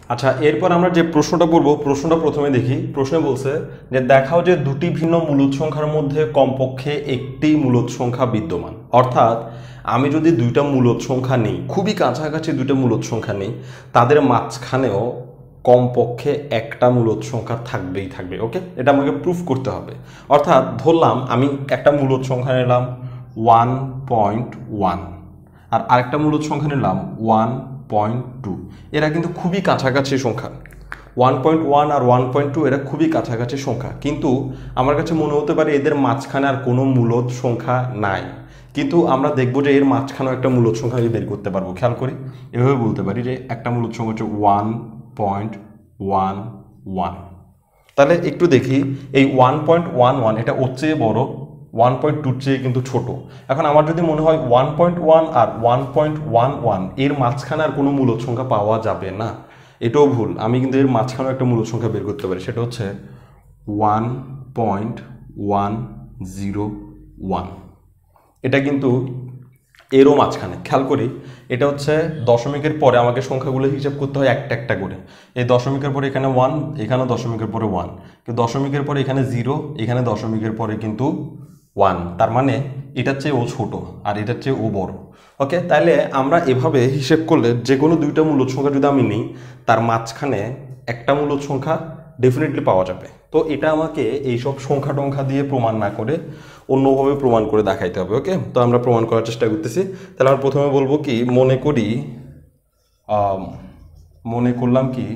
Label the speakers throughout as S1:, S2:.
S1: আচ্ছা, এরপর আমরা যে প্রশ্নটা পড়বো, প্রশ্নটা প্রথমে দেখি। প্রশ্নে বলছে যে দেখাও যে দুটি ভিন্ন মূলদ সংখ্যার মধ্যে কমপক্ষে একটি মূলদ সংখ্যা বিদ্যমান। অর্থাৎ আমি যদি দুইটা মূলদ সংখ্যা নেই, খুবই কাছাকাছি দুইটা মূলদ সংখ্যা নেই, তাদের মাঝখানেও কমপক্ষে একটা মূলদ সংখ্যা থাকবেই থাকবে। ওকে, এটা আমাকে প্রুফ করতে হবে। অর্থাৎ ধরলাম আমি একটা মূলদ সংখ্যা নিলাম 1.1 আর আরেকটা মূলদ সংখ্যা নিলাম 1.2। এরা কিন্তু খুবই কাছাকাছি সংখ্যা। 1.1 আর 1.2 এরা খুবই কাছাকাছি সংখ্যা, কিন্তু আমার কাছে মনে হতে পারে এদের মাঝখানে আর কোনো মূলদ সংখ্যা নাই। কিন্তু আমরা দেখব যে এর মাঝখানেও একটা মূলদ সংখ্যা বের করতে পারবো। খেয়াল করি, এভাবে বলতে পারি যে একটা মূলদ সংখ্যা হচ্ছে 1.11। তাহলে একটু দেখি, এই 1.11 এটা ওর চেয়ে বড়, 1.2 চেয়ে কিন্তু ছোট। এখন আমার যদি মনে হয় 1.1 আর 1.11 এর মাঝখানে আর কোনো মূলদ সংখ্যা পাওয়া যাবে না, এটাও ভুল। আমি কিন্তু এর মাঝখানেও একটা মূলদ সংখ্যা বের করতে পারি, সেটা হচ্ছে 1.101। এটা কিন্তু এরও মাঝখানে। খেয়াল করি, এটা হচ্ছে দশমিকের পরে আমাকে সংখ্যাগুলো হিসাব করতে হয় একটা একটা করে। এই দশমিকের পরে এখানে 1, এখানে দশমিকের পরে 1, কিন্তু দশমিকের পরে এখানে 0, এখানে দশমিকের পরে কিন্তু 1। তার মানে এটার চেয়ে ও ছোট আর এটার চেয়ে ও বড়। ওকে, তাহলে আমরা এভাবে হিসেব করলে যে কোনো দুইটা মূলদ সংখ্যা যদি আমি নিই, তার মাঝখানে একটা মূলদ সংখ্যা ডেফিনেটলি পাওয়া যাবে। তো এটা আমাকে এইসব সংখ্যা টংখ্যা দিয়ে প্রমাণ না করে অন্যভাবে প্রমাণ করে দেখাইতে হবে। ওকে, তো আমরা প্রমাণ করার চেষ্টা করতেছি। তাহলে আমরা প্রথমে বলবো কি, মনে করলাম কি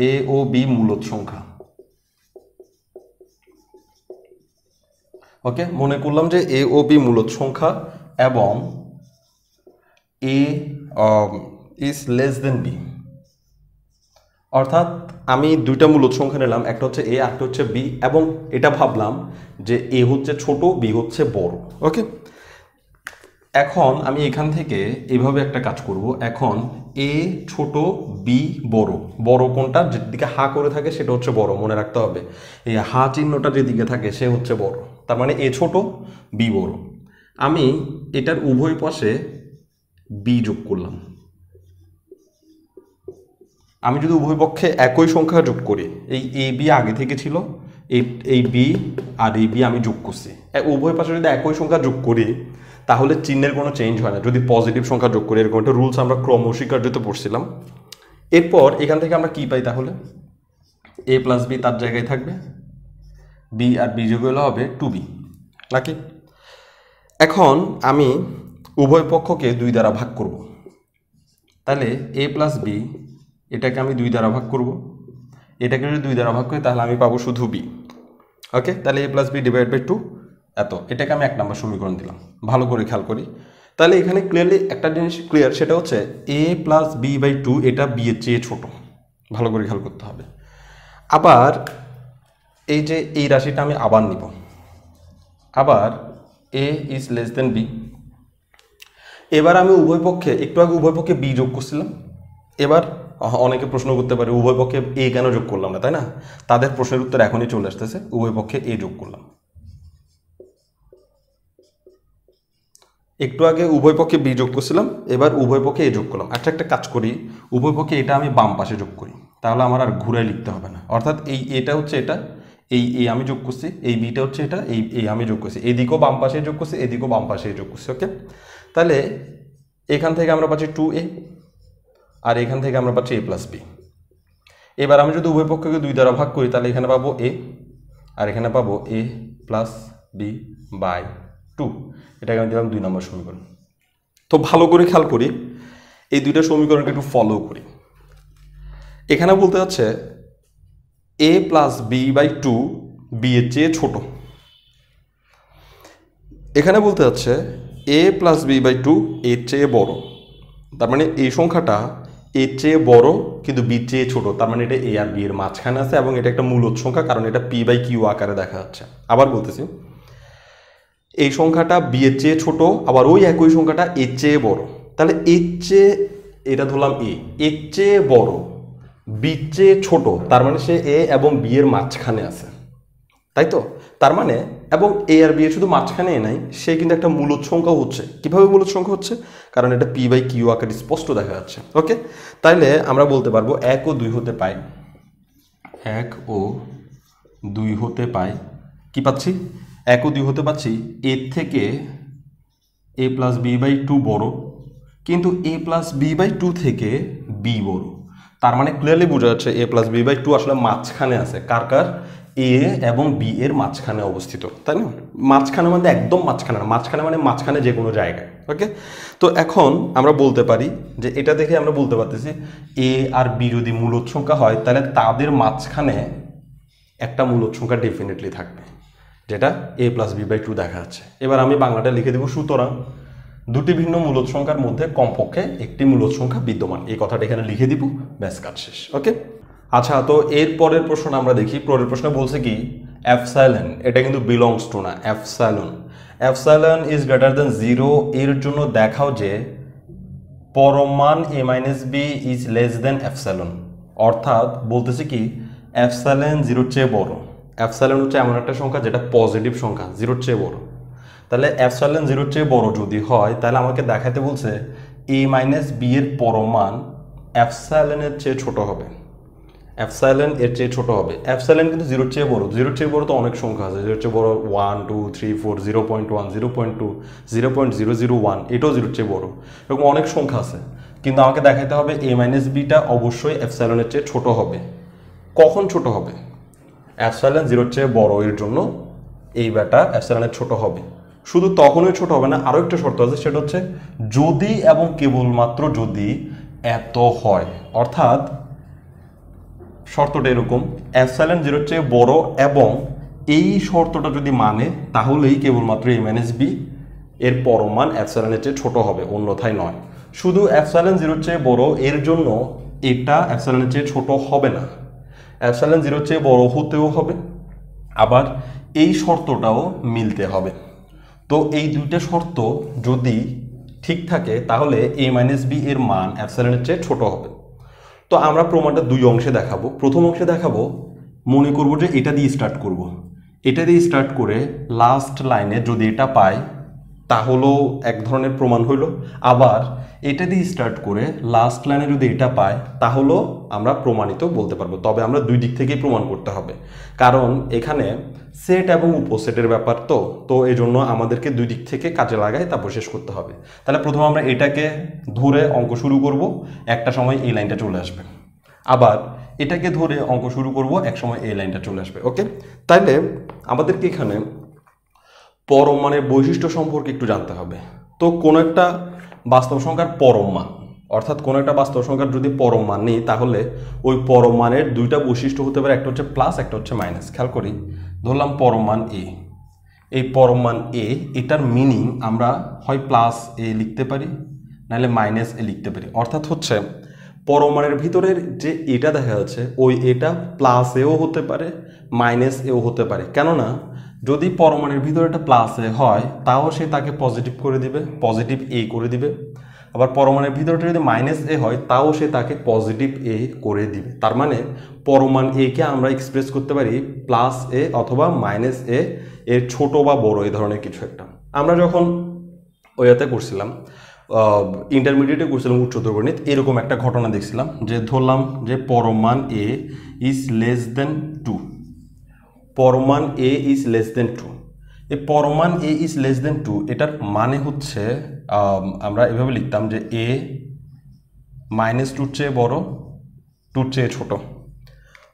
S1: এ ও বি মূলদ সংখ্যা। ওকে, মনে করলাম যে এ ও বি মূলদ সংখ্যা এবং এ ইজ লেস দেন বি। অর্থাৎ আমি দুইটা মূলদ সংখ্যা নিলাম, একটা হচ্ছে এ, একটা হচ্ছে বি, এবং এটা ভাবলাম যে এ হচ্ছে ছোট, বি হচ্ছে বড়। ওকে, এখন আমি এখান থেকে এভাবে একটা কাজ করব। এখন এ ছোট, বি বড়। বড় কোনটা? যেদিকে হা করে থাকে সেটা হচ্ছে বড়, মনে রাখতে হবে। এই হা চিহ্নটা যেদিকে থাকে সে হচ্ছে বড়, তার মানে এ ছোট, বি বড়। আমি এটার উভয় পাশে বি যোগ করলাম। আমি যদি উভয় পক্ষে একই সংখ্যা যোগ করি, এই এ বি আগে থেকে ছিল, এই বি আর এই বি আমি যোগ করছি, উভয় পাশে যদি একই সংখ্যা যোগ করি তাহলে চিহ্নের কোনো চেঞ্জ হয় না যদি পজিটিভ সংখ্যা যোগ করি। এরকম একটা রুলস আমরা ক্রমস্বীকার্যতে পড়ছিলাম। এরপর এখান থেকে আমরা কি পাই? তাহলে এ প্লাস বি তার জায়গায় থাকবে, বি আর বি যোগ হলে হবে 2b নাকি? এখন আমি উভয় পক্ষকে 2 দ্বারা ভাগ করব। তাহলে এ প্লাস বি এটাকে আমি 2 দ্বারা ভাগ করব। এটাকে যদি 2 দ্বারা ভাগ করি তাহলে আমি পাবো শুধু বি। ওকে, তাহলে এ প্লাস বি ডিভাইড বাই 2 এত। এটাকে আমি 1 নম্বর সমীকরণ দিলাম। ভালো করে খেয়াল করি, তাহলে এখানে ক্লিয়ারলি একটা জিনিস ক্লিয়ার, সেটা হচ্ছে এ প্লাস বি বাই 2 এটা বি এর চেয়ে ছোট। ভালো করে খেয়াল করতে হবে। আবার এই যে এই রাশিটা আমি আবার নিব, আবার এ ইজ লেস দেন বি। এবার আমি উভয় পক্ষে, একটু আগে উভয় পক্ষে বি যোগ করছিলাম। এবার অনেকে প্রশ্ন করতে পারে উভয় পক্ষে এ কেন যোগ করলাম না, তাই না? তাদের প্রশ্নের উত্তর এখনই চলে আসতেছে। উভয় পক্ষে এ যোগ করলাম। একটু আগে উভয় পক্ষে বি যোগ করছিলাম, এবার উভয় পক্ষে এ যোগ করলাম। আচ্ছা, একটা কাজ করি, উভয় পক্ষে এটা আমি বাম পাশে যোগ করি, তাহলে আমার আর ঘুরায় লিখতে হবে না। অর্থাৎ এই এটা হচ্ছে এটা, এই এ আমি যোগ করছি, এই বিটা হচ্ছে এটা, এই এ আমি যোগ করছি, এদিকেও বাম পাশে যোগ করছি, এদিকেও বাম পাশে যোগ করছি। ওকে, তাহলে এখান থেকে আমরা পাচ্ছি 2a, আর এখান থেকে আমরা পাচ্ছি এ প্লাস বি। এবার আমি যদি উভয় পক্ষকে 2 দ্বারা ভাগ করি তাহলে এখানে পাবো এ, আর এখানে পাবো এ প্লাস বি বাই 2। এটাকে আমি দিলাম 2 নম্বর সমীকরণ। তো ভালো করে খেয়াল করি, এই দুইটা সমীকরণকে একটু ফলো করি। এখানে বলতে যাচ্ছে এ প্লাস বি বাই 2 বি এর চেয়ে ছোট। এখানে বলতে যাচ্ছে এ প্লাস বি বাই 2 এর চেয়ে বড়। তার মানে এই সংখ্যাটা এর চেয়ে বড় কিন্তু বি চেয়ে ছোট, তার মানে এটা এ আর বি এর মাঝখানে আছে, এবং এটা একটা মূলদ সংখ্যা, কারণ এটা পি বাই কিউ আকারে দেখা যাচ্ছে। আবার বলতেছি, এই সংখ্যাটা বি এর চেয়ে ছোট, আবার ওই একই সংখ্যাটা এর চেয়ে বড়। তাহলে এর চেয়ে, এটা ধরলাম এ, এর চেয়ে বড়, বি চেয়ে ছোট, তার মানে সে এ এবং বি এর মাঝখানে আছে, তাই তো? তার মানে, এবং এ আর বি এর শুধু মাঝখানে এ নাই, সে কিন্তু একটা মূলদ সংখ্যাও হচ্ছে। কিভাবে মূলদ সংখ্যা হচ্ছে? কারণ এটা পি বাই কিউ আকারে স্পষ্ট দেখা যাচ্ছে। ওকে, তাইলে আমরা বলতে পারবো 1 ও 2 হতে পাই, 1 ও 2 হতে পাই, কি পাচ্ছি? 1 ও 2 হতে পাচ্ছি এর থেকে এ প্লাস বি বাই 2 বড়, কিন্তু এ প্লাস বি বাই 2 থেকে বি বড়। তার মানে ক্লিয়ারলি বোঝা যাচ্ছে এ প্লাস বি বাই 2 আসলে মাঝখানে আছে। কার কার? এ এবং বি এর মাঝখানে অবস্থিত, তাই না? মাঝখানে মানে একদম মাঝখানে না, মাঝখানে মানে মাঝখানে যে কোনো জায়গায়। ওকে, তো এখন আমরা বলতে পারি যে এটা দেখে আমরা বলতে পারতেছি এ আর বি যদি মূলদ সংখ্যা হয় তাহলে তাদের মাঝখানে একটা মূলদ সংখ্যা ডেফিনেটলি থাকবে, যেটা এ প্লাস বি বাই 2 দেখা যাচ্ছে। এবার আমি বাংলাটা লিখে দেবো, সুতরাং দুটি ভিন্ন মূলদ সংখ্যার মধ্যে কমপক্ষে একটি মূলদ সংখ্যা বিদ্যমান। এই কথাটা এখানে লিখে দিব, ব্যাস কাজ শেষ। ওকে, আচ্ছা, তো এর পরের প্রশ্নটা আমরা দেখি। পরের প্রশ্ন বলছে কি, এপসাইলন, এটা কিন্তু বিলংস টু না, এপসাইলন ইজ গ্রেটার দেন 0 এর জন্য দেখাও যে পরম মান a minus b is less than epsilon. অর্থাৎ বলতেছে কি, এপসাইলন 0-র চেয়ে বড়। এপসাইলন হচ্ছে এমন একটা সংখ্যা যেটা পজিটিভ সংখ্যা, 0-র চেয়ে বড়। তাহলে এপসাইলন 0-র চেয়ে বড় যদি হয় তাহলে আমাকে দেখাতে বলছে এ মাইনাস বি এর পরম মান এপসাইলনের চেয়ে ছোট হবে। এপসাইলন এর চেয়ে ছোট হবে। এপসাইলন কিন্তু 0-র চেয়ে বড়। 0-র চেয়ে বড় তো অনেক সংখ্যা আছে। 0-র চেয়ে বড় 1, 2, 3, 4, 0.1, 0.2, 0.001, এটাও 0-র চেয়ে বড়। এরকম অনেক সংখ্যা আছে, কিন্তু আমাকে দেখাতে হবে এ মাইনাস বিটা অবশ্যই এপসাইলনের চেয়ে ছোট হবে। কখন ছোট হবে? এপসাইলন 0-র চেয়ে বড় এর জন্য এই বেটা এপসাইলনের ছোট হবে। শুধু তখনই ছোট হবে না, আরও একটা শর্ত আছে, সেটা হচ্ছে যদি এবং কেবলমাত্র যদি এত হয়। অর্থাৎ শর্তটা এরকম, এপসাইলন 0-র চেয়ে বড় এবং এই শর্তটা যদি মানে তাহলেই কেবলমাত্র এ মাইনাস বি এর পরম মান এপসাইলনের চেয়ে ছোট হবে, অন্যথায় নয়। শুধু এপসাইলন 0-র চেয়ে বড় এর জন্য এটা এপসাইলনের চেয়ে ছোট হবে না, এপসাইলন 0-র চেয়ে বড় হতেও হবে, আবার এই শর্তটাও মিলতে হবে। তো এই দুইটা শর্ত যদি ঠিক থাকে তাহলে এ মাইনাস বি এর মান এপসাইলনের চেয়ে ছোট হবে। তো আমরা প্রমাণটা দুই অংশে দেখাবো। প্রথম অংশে দেখাবো, মনে করব যে এটা দিয়ে স্টার্ট করব, এটা দিয়ে স্টার্ট করে লাস্ট লাইনে যদি এটা পাই তাহলেও এক ধরনের প্রমাণ হইল, আবার এটা দিয়ে স্টার্ট করে লাস্ট লাইনে যদি এটা পাই তাহলেও আমরা প্রমাণিত বলতে পারবো। তবে আমরা দুই দিক থেকেই প্রমাণ করতে হবে, কারণ এখানে সেট এবং উপসেটের ব্যাপার। তো এই জন্য আমাদেরকে দুই দিক থেকে কাজে লাগাই তারপর শেষ করতে হবে। তাহলে প্রথমে আমরা এটাকে ধরে অঙ্ক শুরু করব, একটা সময় এই লাইনটা চলে আসবে, আবার এটাকে ধরে অঙ্ক শুরু করব, এক সময় এই লাইনটা চলে আসবে। ওকে, তাইলে আমাদেরকে এখানে পরম মানের বৈশিষ্ট্য সম্পর্কে একটু জানতে হবে। তো কোনো একটা বাস্তব সংখ্যার পরম মান, অর্থাৎ কোনো একটা বাস্তব সংখ্যার যদি পরম মান নেই তাহলে ওই পরম মানের দুইটা বৈশিষ্ট্য হতে পারে, একটা হচ্ছে প্লাস, একটা হচ্ছে মাইনাস। খেয়াল করি, ধরলাম পরম মান এ, এই পরম মান এ, এটার মিনিং আমরা হয় প্লাস এ লিখতে পারি নাহলে মাইনাস এ লিখতে পারি। অর্থাৎ হচ্ছে পরম মানের ভিতরের যে এটা দেখা যাচ্ছে ওই এটা প্লাস এও হতে পারে মাইনাস এও হতে পারে। কেননা যদি পরমাণুর ভিতরে একটা প্লাস এ হয় তাও সে তাকে পজিটিভ করে দিবে, পজিটিভ এ করে দিবে। আবার পরমাণুর ভিতরটা যদি মাইনাস এ হয় তাও সে তাকে পজিটিভ এ করে দিবে। তার মানে পরমাণু এ কে আমরা এক্সপ্রেস করতে পারি প্লাস এ অথবা মাইনাস এ এর ছোট বা বড় এই ধরনের কিছু একটা। আমরা যখন ওয়াতে করছিলাম ইন্টারমিডিয়েটে করছিলাম উচ্চতর গণিত, এরকম একটা ঘটনা দেখছিলাম যে ধরলাম যে পরমাণু এ ইজ লেস দেন 2, পরমাণু এ ইজ লেস দেন 2। এই পরমাণু এ ইজ লেস দেন 2 এটার মানে হচ্ছে আমরা এভাবে লিখতাম যে এ -2 চেয়ে বড়, 2 চেয়ে ছোট।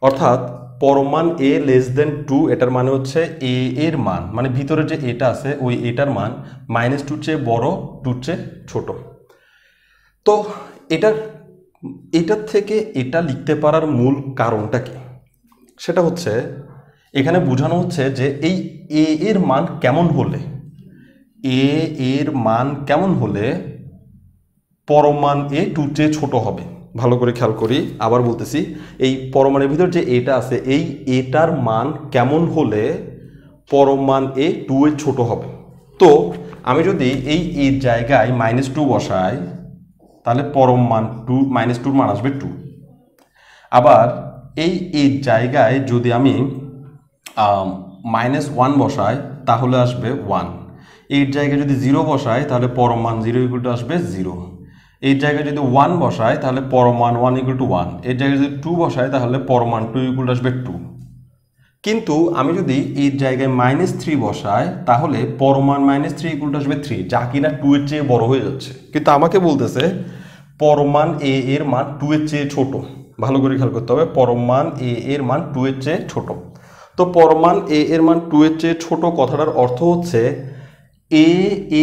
S1: অর্থাৎ পরমাণু এ লেস দেন 2 এটার মানে হচ্ছে এ এর মান, মানে ভিতরে যে এটা আছে ওই এটার মান -2 চেয়ে বড়, 2 চেয়ে ছোট। তো এটার থেকে এটা লিখতে পারার মূল কারণটা কি? সেটা হচ্ছে এখানে বোঝানো হচ্ছে যে এই এ এর মান কেমন হলে, এ এর মান কেমন হলে পরমাণু এ 2 চেয়ে ছোট হবে। ভালো করে খেয়াল করি, আবার বলতেছি, এই পরমাণুর ভিতর যে এটা আছে এই এটার মান কেমন হলে পরমাণু এ 2 এর ছোট হবে। তো আমি যদি এই এর জায়গায় -2 বসাই তাহলে পরমাণু 2 -2 মান আসবে 2। আবার এই এর জায়গায় যদি আমি -1 বসাই তাহলে আসবে 1। এর জায়গায় যদি 0 বসায় তাহলে পরম মান 0 ইকুয়াল টু আসবে 0। এর জায়গায় যদি 1 বসায় তাহলে পরম মান 1 ইকুয়াল টু 1। এর জায়গায় যদি 2 বসায় তাহলে পরম মান 2 ইকুয়াল টু আসবে 2। কিন্তু আমি যদি এর জায়গায় -3 বসাই তাহলে পরম মান -3 ইকুয়াল টু আসবে 3, যা কিনা 2 এর চেয়ে বড় হয়ে যাচ্ছে। কিন্তু আমাকে বলতেছে পরম মান a এর মান 2 এর চেয়ে ছোট। ভালো করে খেয়াল করতে হবে, পরম মান a এর মান 2 এর চেয়ে ছোট। তো পরম মান a এর মান 2 এর চেয়ে ছোট কথাটার অর্থ হচ্ছে a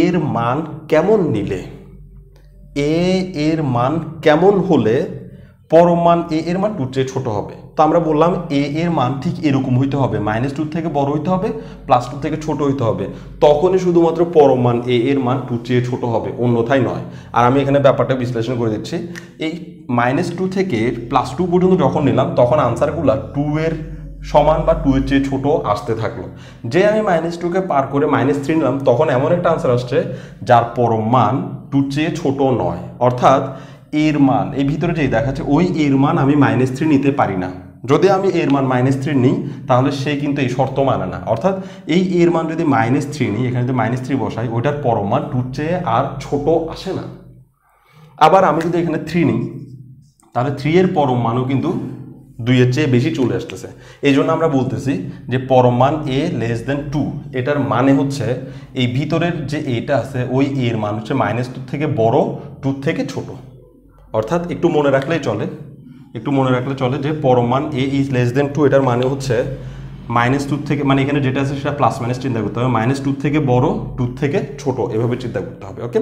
S1: এর মান কেমন নিলে, a এর মান কেমন হলে পরম মান a এর মান 2 এর চেয়ে ছোট হবে। তো আমরা বললাম a এর মান ঠিক এরকম হইতে হবে, -2 থেকে বড় হইতে হবে, +2 থেকে ছোট হইতে হবে, তখনই শুধুমাত্র পরম মান a এর মান 2 এর চেয়ে ছোট হবে, অন্যথায় নয়। আর আমি এখানে ব্যাপারটা বিশ্লেষণ করে দিচ্ছি। এই -2 থেকে +2 পর্যন্ত যখন নিলাম তখন আনসারগুলো 2 এর সমান বা 2 এর চেয়ে ছোট আসতে থাকলো। যে আমি -2 কে পার করে -3 নিলাম তখন এমন একটা আনসার আসছে যার পরম মান 2 এর চেয়ে ছোট নয়। অর্থাৎ এর মান এই ভিতরে যেই দেখাচ্ছে ওই এর মান আমি -3 নিতে পারি না। যদি আমি এর মান -3 নিই তাহলে সে কিন্তু এই শর্ত মানে না। অর্থাৎ এই এর মান যদি -3 নিই, এখানে যদি -3 বসাই, ওইটার পরম মান 2 এর চেয়ে আর ছোট আসে না। আবার আমি যদি এখানে 3 নিই তাহলে 3 এর পরম মানও কিন্তু 2 এর চেয়ে বেশি চলে আসতেছে। এই জন্য আমরা বলতেছি যে পরম মান a লেস দেন 2। এটার মানে হচ্ছে এই ভিতরের যে এটা আছে ওই এর মান হচ্ছে -2 থেকে বড়, 2 থেকে ছোট। অর্থাৎ একটু মনে রাখলেই চলে, যে পরম মান a ইজ লেস দেন 2, এটার মানে হচ্ছে -2 থেকে, মানে এখানে যেটা আছে সেটা প্লাস মাইনাস চিন্তা করতে হবে, -2 থেকে বড়, 2 থেকে ছোট, এভাবে চিন্তা করতে হবে। ওকে।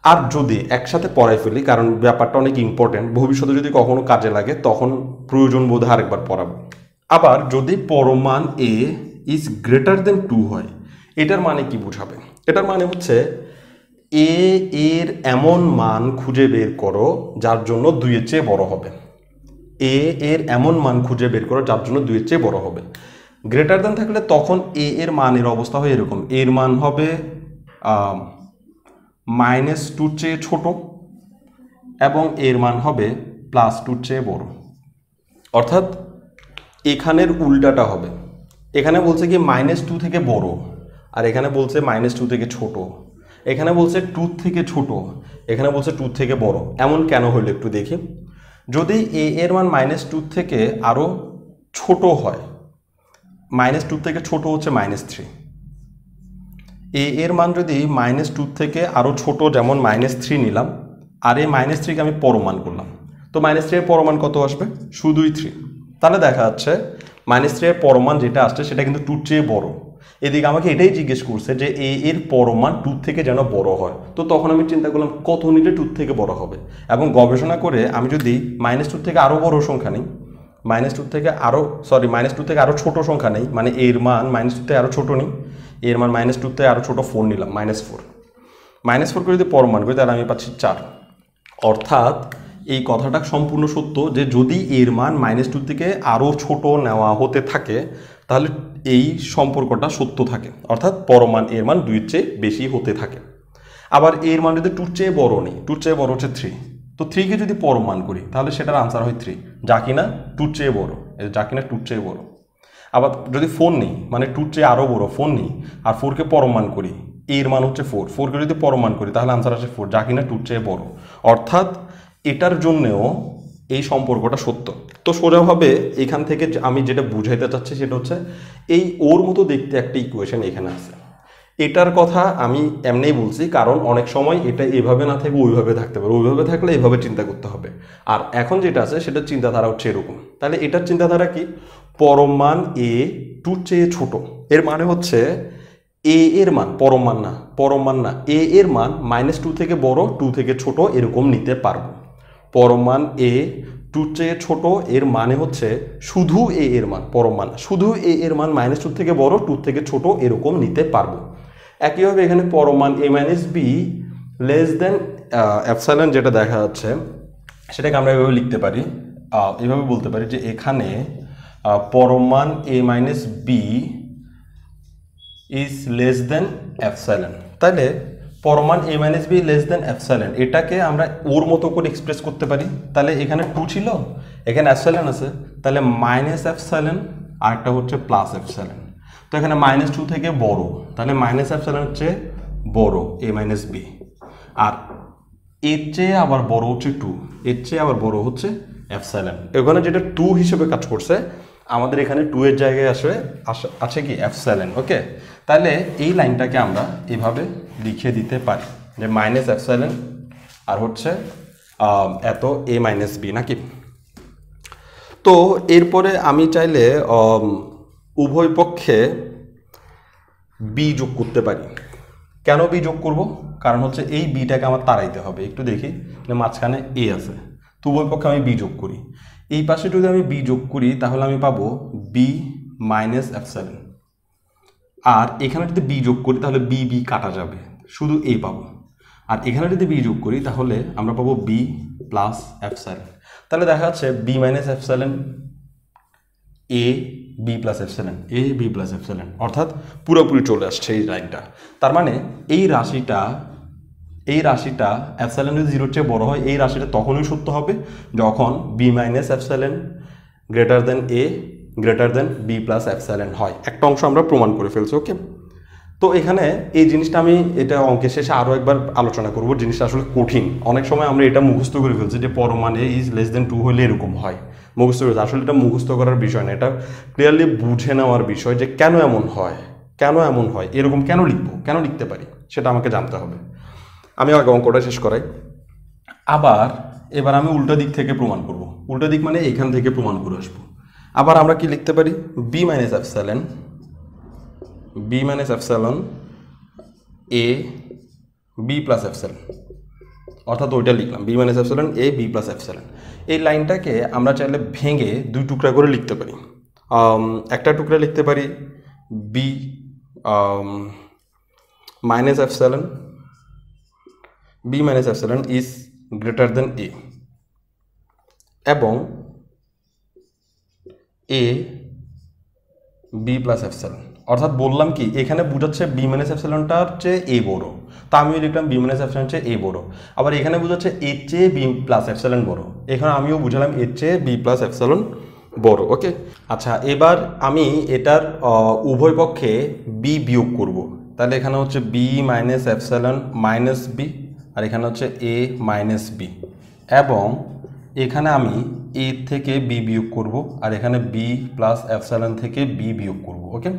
S1: আর যদি একসাথে পড়াই ফেলি, কারণ ব্যাপারটা অনেক ইম্পর্টেন্ট, ভবিষ্যতে যদি কখনো কাজে লাগে তখন প্রয়োজন বোধে আরেকবার পড়াবো। আবার যদি পরম মান a ইজ গ্রেটার দেন 2 হয়, এটার মানে কি বোঝাবে? এটার মানে হচ্ছে a এর এমন মান খুঁজে বের করো যার জন্য 2 এর চেয়ে বড় হবে। a এর এমন মান খুঁজে বের করো যার জন্য 2 এর চেয়ে বড় হবে। গ্রেটার দেন থাকলে তখন a এর মানের অবস্থা হয় এরকম, এর মান হবে -2 চেয়ে ছোট এবং এর মান হবে +2 চেয়ে বড়। অর্থাৎ এখানের উল্টাটা হবে, এখানে বলছে কি -2 থেকে বড় আর এখানে বলছে -2 থেকে ছোট, এখানে বলছে 2 থেকে ছোট, এখানে বলছে 2 থেকে বড়। এমন কেন হইলো একটু দেখি। যদি a এর মান -2 থেকে আরো ছোট হয়, -2 থেকে ছোট হচ্ছে -3, a এর মান যদি -2 থেকে আরো ছোট, যেমন -3 নিলাম, আর এই -3 কে আমি পরম মান করলাম, তো -3 এর পরম মান কত আসবে? শুধুই 3। তাহলে দেখা যাচ্ছে -3 এর পরম মান যেটা আসছে সেটা কিন্তু 2 চেয়ে বড়। এদিকে আমাকে এটাই জিজ্ঞেস করছে যে a এর পরম মান 2 থেকে যেন বড় হয়। তো তখন আমি চিন্তা করলাম কত নিলে 2 থেকে বড় হবে, এবং গবেষণা করে আমি যদি -2 থেকে আরো বড় সংখ্যা নিই, -2 থেকে আরো ছোট সংখ্যা নেই, মানে এর মান -2 থেকে আরো ছোট নিই, এর মান -2 থেকে আরো ছোট 4 নিলাম, -4 করে যদি পরম মান করি তাহলে আমি পাচ্ছি 4। অর্থাৎ এই কথাটা সম্পূর্ণ সত্য যে যদি এর মান -2 থেকে আরো ছোট নেওয়া হতে থাকে তাহলে এই সম্পর্কটা সত্য থাকে, অর্থাৎ পরম মান এর মান 2 এর চেয়ে বেশি হতে থাকে। আবার এর মান যদি 2 এর চেয়ে বড় নেই, 2 এর চেয়ে বড় হচ্ছে 3, তো 3 কে যদি পরম মান করি তাহলে সেটার আনসার হয় 3, যা কিনা 2 এর চেয়ে বড়, আবার যদি 4 নেই, মানে 2 এর চেয়ে আরো বড় 4 নেই, আর 4 কে পরম মান করি, এর মান হচ্ছে 4 কে যদি পরম মান করি তাহলে আনসার আসে 4, যা কিনা 2 এর চেয়ে বড়। অর্থাৎ এটার জন্যও এই সম্পর্কটা সত্য। তো সোজাভাবে এখান থেকে আমি যেটা বুঝাইতে চাচ্ছি সেটা হচ্ছে এই ওর মতো দেখতে একটা ইকুয়েশন এখানে আছে। এটার কথা আমি এমনিই বলছি কারণ অনেক সময় এটা এভাবে না থেকে ওইভাবে থাকতে পারে, ওইভাবে থাকলে এভাবে চিন্তা করতে হবে। আর এখন যেটা আছে সেটার চিন্তাধারা হচ্ছে এরকম। তাহলে এটার চিন্তাধারা কি? পরম মান a 2 চেয়ে ছোট, এর মানে হচ্ছে a এর মান, পরম মান না, a এর মান -2 থেকে বড়, 2 থেকে ছোট এরকম নিতে পারবো। পরম মান a 2 চেয়ে ছোট, এর মানে হচ্ছে শুধু a এর মান, পরম মান শুধু a এর মান -2 থেকে বড়, 2 থেকে ছোট এরকম নিতে পারবো। একইভাবে এখানে পরম মান a - b less than epsilon যেটা দেখা যাচ্ছে সেটাকে আমরা এভাবে লিখতে পারি, এভাবে বলতে পারি যে এখানে পরম মান a - b is less than epsilon. তাহলে পরম মান a - b less than epsilon, এটাকে আমরা ওর মতো করে এক্সপ্রেস করতে পারি। তাহলে এখানে 2 ছিল, এখানে এপসাইলন আছে, তাহলে মাইনাস এপসাইলন আর একটা হচ্ছে প্লাস এপসাইলন। তো এখানে -2 থেকে বড়, তাহলে মাইনাস এপসাইলন হচ্ছে বড় a মাইনাস b, আর এর চেয়ে আবার বড় হচ্ছে 2, এর চেয়ে আবার বড় হচ্ছে এপসাইলন। এখানে যেটা 2 হিসেবে কাজ করছে, আমাদের এখানে 2 এর জায়গায় আছে কি এপসাইলন। ওকে, তাহলে এই লাইনটাকে আমরা এভাবে লিখে দিতে পারি যে মাইনাস এপসাইলন আর হচ্ছে এত a মাইনাস b নাকি। তো এরপরে আমি চাইলে উভয় পক্ষে b যোগ করতে পারি। কেন b যোগ করব? কারণ হচ্ছে এই বিটাকে আমার তাড়াইতে হবে। একটু দেখি, মাঝখানে a আছে, তো উভয় পক্ষে আমি b যোগ করি। এই পাশে যদি আমি b যোগ করি তাহলে আমি পাবো b মাইনাস এপসাইলন, আর এখানে যদি b যোগ করি তাহলে b কাটা যাবে, শুধু a পাবো। আর এখানে যদি b যোগ করি তাহলে আমরা পাবো b প্লাস এপসাইলন। তাহলে দেখা যাচ্ছে b minus epsilon a b plus epsilon, a b plus epsilon, অর্থাৎ পুরোপুরি চলে আসছে এই লাইনটা। তার মানে এই রাশিটা এপসাইলন যদি 0-এর চেয়ে বড় হয়, এই রাশিটা তখনই সত্য হবে যখন b minus epsilon greater than a greater than b plus epsilon হয়। একটা অংশ আমরা প্রমাণ করে ফেলছি। ওকে, তো এখানে এই জিনিসটা আমি এটা অঙ্কের শেষে আরও একবার আলোচনা করব। জিনিসটা আসলে কঠিন, অনেক সময় আমরা এটা মুখস্থ করে ফেলছি যে পরমাণু ইজ লেস দেন 2 হলে এরকম হয়, মুখস্থ করেছে। আসলে এটা মুখস্থ করার বিষয় না, এটা ক্লিয়ারলি বুঝে নেওয়ার বিষয় যে কেন এমন হয়, এরকম কেন লিখবো, কেন লিখতে পারি, সেটা আমাকে জানতে হবে। আমি আগে অঙ্কটা শেষ করাই। এবার আমি উল্টো দিক থেকে প্রমাণ করব। উল্টো দিক মানে এখান থেকে প্রমাণ করে আসবো। আবার আমরা কি লিখতে পারি? b minus epsilon a b plus epsilon, অর্থাৎ ওইটা লিখলাম b minus epsilon a b plus epsilon. এই লাইনটাকে আমরা চাইলে ভেঙে 2 টুকরা করে লিখতে পারি। একটা টুকরা লিখতে পারি b minus epsilon, b minus epsilon is greater then a, এবং a b প্লাস এপসাইলন। অর্থাৎ বললাম কি, এখানে বুঝাচ্ছে b মাইনাস এপসাইলনটার চেয়ে a বড়, তা আমিও লিখলাম b মাইনাস এপসাইলন চেয়ে a বড়। আবার এখানে বুঝাচ্ছে এর চেয়ে b প্লাস এপসাইলন বড়, এখানে আমিও বুঝালাম এর চেয়ে b প্লাস এপসাইলন বড়। ওকে, আচ্ছা, এবার আমি এটার উভয় পক্ষে b বিয়োগ করব। তাহলে এখানে হচ্ছে b minus epsilon minus b, আর এখানে হচ্ছে a মাইনাস b, এবং এখানে আমি a থেকে b বিয়োগ করব, আর এখানে b প্লাস এপসাইলন থেকে b বিয়োগ করব। ওকে,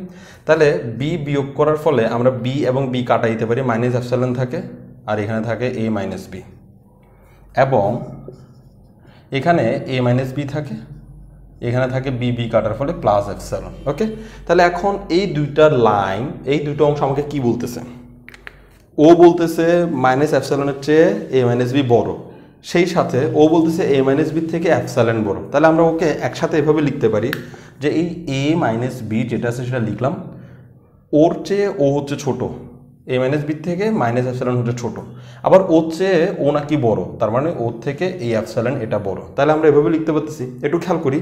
S1: তাহলে b বিয়োগ করার ফলে আমরা b এবং b কাটা দিতে পারি, মাইনাস এপসাইলন থাকে আর এখানে থাকে a মাইনাস b, এবং এখানে a মাইনাস b থাকে, এখানে থাকে b কাটার ফলে প্লাস এপসাইলন। ওকে, তাহলে এখন এই দুইটা লাইন, এই দুটো অংশ আমাকে কি বলতেছে? ও বলতেছে মাইনাস এপসাইলনের চেয়ে a মাইনাস b বড়, সেই সাথে ও বলতেছে a মাইনাস বি থেকে এপসাইলন বড়। তাহলে আমরা ওকে একসাথে এভাবে লিখতে পারি যে এই a মাইনাস বি যেটা আছে সেটা লিখলাম, ওর চেয়ে ও হচ্ছে ছোট, a মাইনাস বি থেকে মাইনাস এপসাইলন হচ্ছে ছোট, আবার ওর চেয়ে ও নাকি বড়, তার মানে ওর থেকে এই এপসাইলন এটা বড়। তাহলে আমরা এভাবে লিখতে পারতেছি। একটু খেয়াল করি,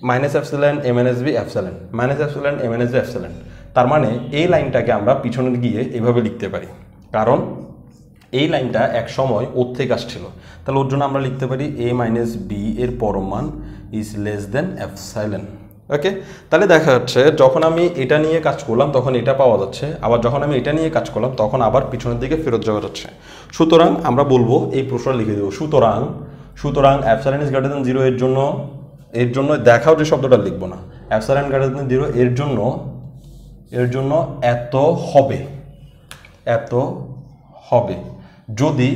S1: minus epsilon a minus B epsilon, minus epsilon a minus B epsilon. তার মানে এই লাইনটাকে আমরা পিছনে গিয়ে এভাবে লিখতে পারি, কারণ এই লাইনটা এক সময় ওর থেকে আসছিল। তাহলে ওর জন্য আমরা লিখতে পারি a মাইনাস বি এর পরমান ইজ লেস দেন এপসাইলন। ওকে, তাহলে দেখা যাচ্ছে যখন আমি এটা নিয়ে কাজ করলাম তখন এটা পাওয়া যাচ্ছে, আবার যখন আমি এটা নিয়ে কাজ করলাম তখন আবার পিছনের দিকে ফেরত যাওয়া যাচ্ছে। সুতরাং আমরা বলবো এই প্রশ্নটা লিখে দেবো, সুতরাং এপসাইলন ইজ গ্রেটার দেন 0 এর জন্য দেখাও যে শব্দটা লিখবো না, এপসাইলন গ্রেটার দেন 0 এর জন্য এত হবে যদি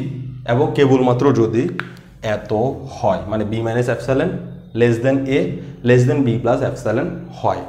S1: এবং কেবলমাত্র যদি এত হয়, মানে b minus epsilon less than a less than b plus epsilon হয়।